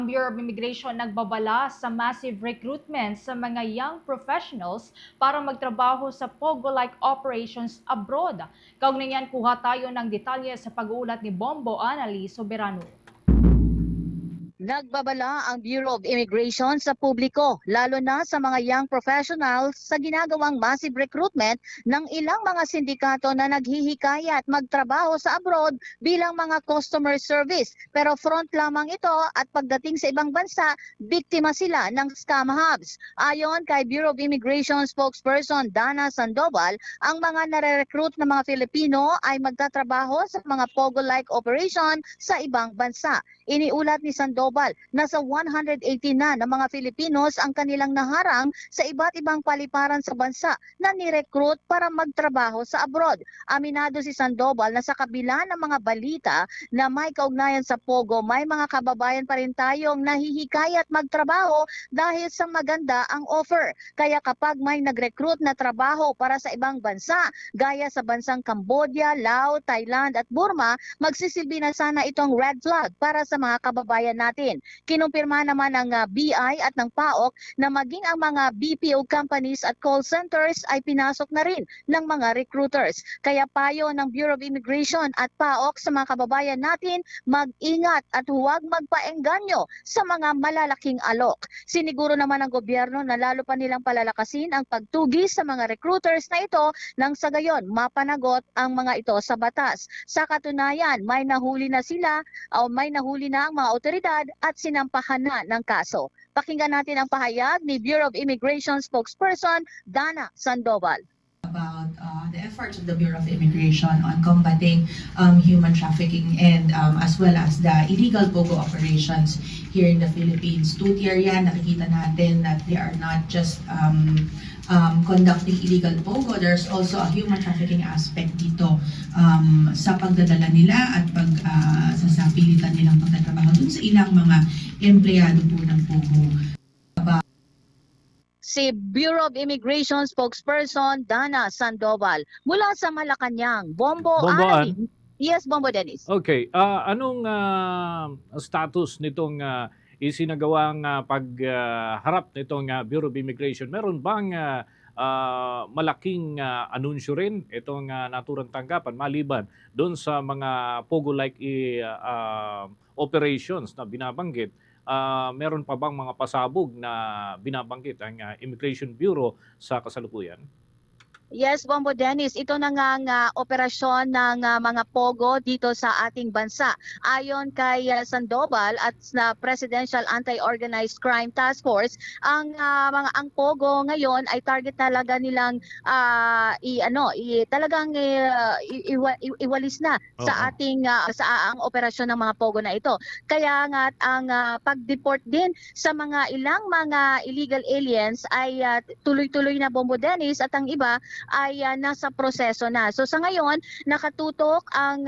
Ang Bureau of Immigration nagbabala sa massive recruitment sa mga young professionals para magtrabaho sa POGO-like operations abroad. Kaugnay niyan, kuha tayo ng detalye sa pag-uulat ni Bombo Anali Soberano. Nagbabala ang Bureau of Immigration sa publiko, lalo na sa mga young professionals sa ginagawang massive recruitment ng ilang mga sindikato na naghihikayat magtrabaho sa abroad bilang mga customer service. Pero front lamang ito at pagdating sa ibang bansa, biktima sila ng scam hubs. Ayon kay Bureau of Immigration spokesperson Dana Sandoval, ang mga nare-recruit na mga Filipino ay magtatrabaho sa mga POGO-like operation sa ibang bansa. Iniulat ni Sandoval, nasa 180 na ng mga Filipinos ang kanilang naharang sa iba't ibang paliparan sa bansa na ni-recruit para magtrabaho sa abroad. Aminado si Sandoval na sa kabila ng mga balita na may kaugnayan sa POGO, may mga kababayan pa rin tayong nahihikayat magtrabaho dahil sa maganda ang offer. Kaya kapag may nag-recruit na trabaho para sa ibang bansa, gaya sa bansang Cambodia, Laos, Thailand at Burma, magsisilbi na sana itong red flag para sa mga kababayan natin. Kinumpirma naman ng BI at ng PAOK na maging ang mga BPO companies at call centers ay pinasok na rin ng mga recruiters. Kaya payo ng Bureau of Immigration at PAOK sa mga kababayan natin, mag-ingat at huwag magpaengganyo sa mga malalaking alok. Siniguro naman ng gobyerno na lalo pa nilang palalakasin ang pagtugis sa mga recruiters na ito nang sa gayon mapanagot ang mga ito sa batas. Sa katunayan, may nahuli na ang mga otoridad at sinampahan na ng kaso. Pakinggan natin ang pahayag ni Bureau of Immigration spokesperson Dana Sandoval. About the efforts of the Bureau of Immigration on combating human trafficking and as well as the illegal POGO operations here in the Philippines. Two-tier yan, nakikita natin that they are not just conducting illegal POGO, there's also a human trafficking aspect dito sa pagdadala nila at sa pilitan nilang pagtatrabaho dun sa ilang mga empleyado po ng POGO. Si Bureau of Immigration spokesperson Dana Sandoval mula sa Malacanang. Bombo Ali. Yes, Bombo Dennis. Okay, anong status nitong isinagawang pagharap nitong Bureau of Immigration? Meron bang malaking anunsyo rin itong naturang tanggapan maliban doon sa mga POGO-like operations na binabanggit? Meron pa bang mga pasabog na binabanggit ang Immigration Bureau sa kasalukuyan? Yes, Bombo Dennis, ito na nga ang operasyon ng mga POGO dito sa ating bansa. Ayon kay Sandoval at na Presidential Anti-Organized Crime Task Force, ang POGO ngayon ay target talaga nilang iwalis na sa ating ang operasyon ng mga POGO na ito. Kaya nga ang pag-deport din sa mga ilang mga illegal aliens ay tuloy-tuloy na, Bombo Dennis, at ang iba ay nasa proseso na. So sa ngayon, nakatutok ang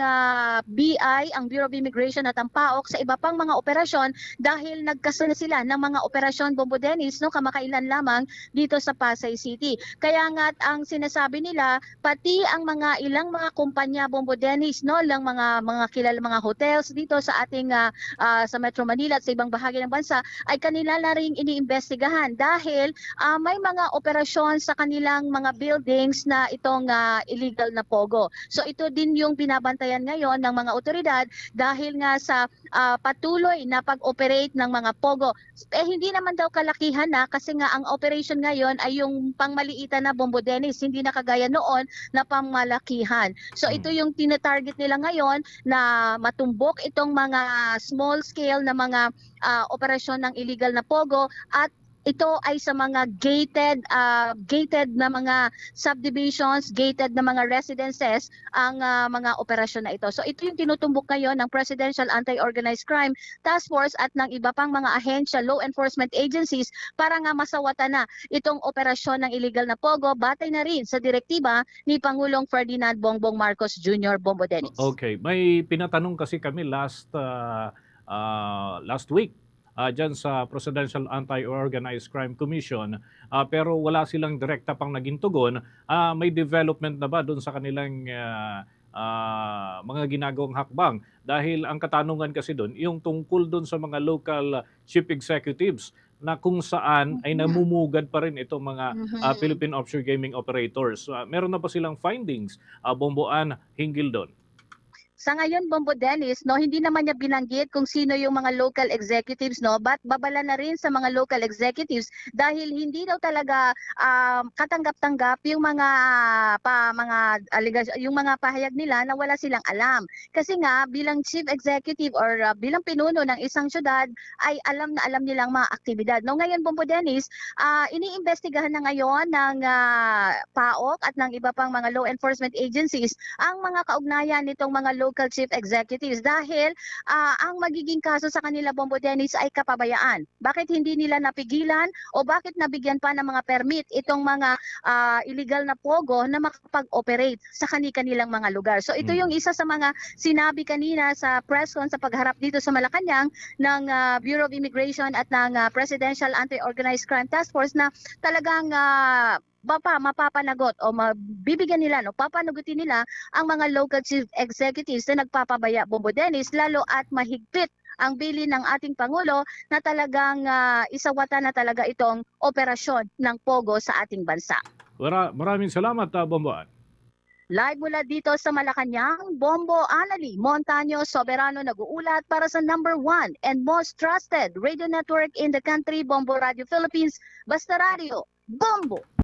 BI, ang Bureau of Immigration at ang PAOK sa iba pang mga operasyon dahil nagkasala sila ng mga operasyon, Bombo Dennis, no, kamakailan lamang dito sa Pasay City. Kaya nga ang sinasabi nila, pati ang mga ilang mga kumpanya, Bombo Dennis, no, lang mga kilala mga hotels dito sa ating sa Metro Manila at sa ibang bahagi ng bansa ay kanila na ring iniimbestigahan dahil may mga operasyon sa kanilang mga building na itong illegal na POGO. So ito din yung binabantayan ngayon ng mga otoridad dahil nga sa patuloy na pag-operate ng mga POGO. Hindi naman daw kalakihan na kasi nga ang operation ngayon ay yung pangmaliitan na, Bombo Dennis, hindi na kagaya noon na pangmalakihan. So ito yung tinatarget nila ngayon na matumbok itong mga small scale na mga operasyon ng illegal na POGO at ito ay sa mga gated na mga subdivisions, gated na mga residences ang mga operasyon na ito. So ito yung tinutumbok ngayon ng Presidential Anti-Organized Crime Task Force at ng iba pang mga ahensya, law enforcement agencies para nga masawatan na itong operasyon ng illegal na POGO batay na rin sa direktiba ni Pangulong Ferdinand Bongbong Marcos Jr. Bombo Dennis. Okay, may pinatanong kasi kami last week dyan sa Presidential Anti-Organized Crime Commission, pero wala silang direkta pang naging tugon. May development na ba doon sa kanilang mga ginagawang hakbang. Dahil ang katanungan kasi doon, yung tungkol doon sa mga local chief executives na kung saan ay namumugad pa rin itong mga Philippine offshore gaming operators. Meron na pa silang findings, Bomboan, hinggil doon? Sa ngayon, Bombo Dennis, no, hindi naman niya binanggit kung sino yung mga local executives, no, but babala na rin sa mga local executives dahil hindi daw talaga katanggap-tanggap yung yung mga pahayag nila na wala silang alam. Kasi nga bilang chief executive or bilang pinuno ng isang syudad ay alam na alam nilang mga aktibidad. No, ngayon, Bombo Dennis, iniimbestigahan na ngayon ng PAOK at ng iba pang mga law enforcement agencies ang mga kaugnayan nitong mga local chief executives dahil ang magiging kaso sa kanila, Bombo Dennis, ay kapabayaan. Bakit hindi nila napigilan o bakit nabigyan pa ng mga permit itong mga illegal na pogo na makapag-operate sa kanilang mga lugar? So ito yung isa sa mga sinabi kanina sa press con sa pagharap dito sa Malacanang ng Bureau of Immigration at ng Presidential Anti-Organized Crime Task Force na talagang mapapanagot o mabibigyan nila, no, papanagutin nila ang mga local chief executives na nagpapabaya, Bombo Dennis, lalo at mahigpit ang bilin ng ating Pangulo na talagang isawata na talaga itong operasyon ng Pogo sa ating bansa. Maraming salamat, Bomboan. Live mula dito sa Malacanang, Bombo Anali Montaño Soberano nag-uulat para sa number 1 and most trusted radio network in the country, Bombo Radio Philippines, Basta Radio, Bombo!